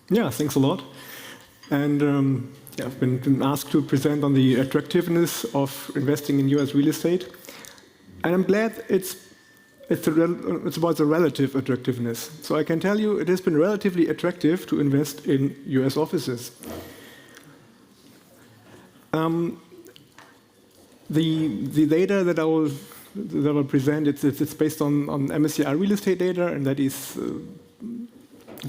Yeah, thanks a lot. And yeah, I've been asked to present on the attractiveness of investing in US real estate. And I'm glad it's about the relative attractiveness. So I can tell you it has been relatively attractive to invest in US offices. The data that I will present, it's based on MSCI real estate data, and that is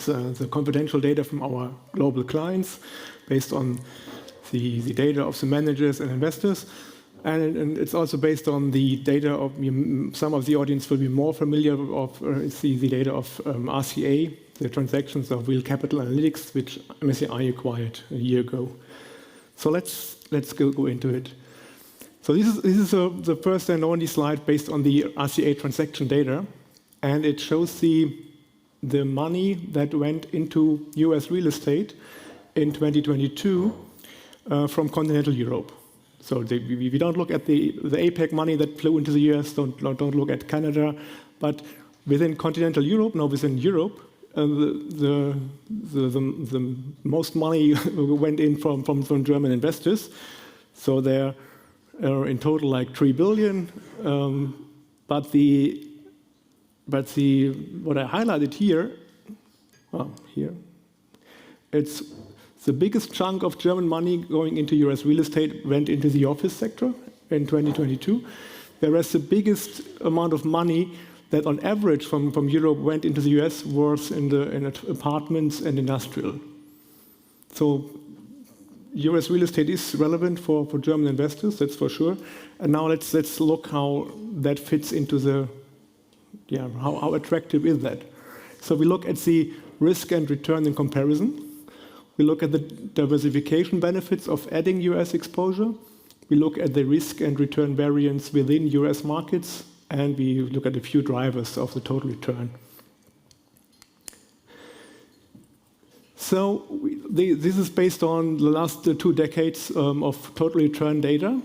the confidential data from our global clients, based on the data of the managers and investors. And it's also based on the data of, some of the audience will be more familiar of the data of RCA, the transactions of Real Capital Analytics, which MSCI acquired a year ago. So let's go into it. So this is the first and only slide based on the RCA transaction data, and it shows the money that went into US real estate in 2022 from continental Europe. So we don't look at the APEC money that flew into the US, don't look at Canada, but within continental Europe, now within Europe, the most money went in from German investors. So there are in total like 3 billion, but what I highlighted here, it's the biggest chunk of German money going into US real estate went into the office sector in 2022, whereas the biggest amount of money that on average from Europe went into the US was in apartments and industrial. So US real estate is relevant for German investors, that's for sure. And now let's look how that fits into how attractive is that. So we look at the risk and return in comparison. We look at the diversification benefits of adding US exposure. We look at the risk and return variance within US markets, and we look at a few drivers of the total return. So this is based on the last 2 decades of total return data.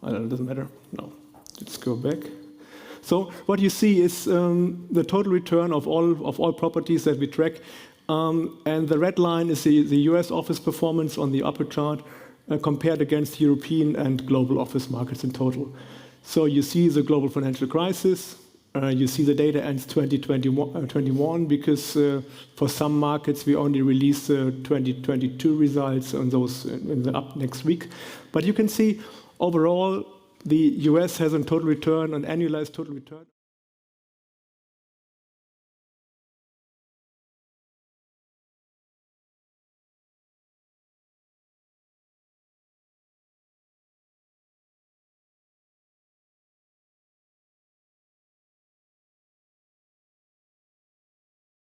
It doesn't matter. No, let's go back. So what you see is the total return of all properties that we track, and the red line is the US office performance on the upper chart compared against European and global office markets in total. So you see the global financial crisis. You see the data ends 2021 because for some markets we only release 2022 results on those in the up next week. But you can see overall the US has a total return, an annualized total return.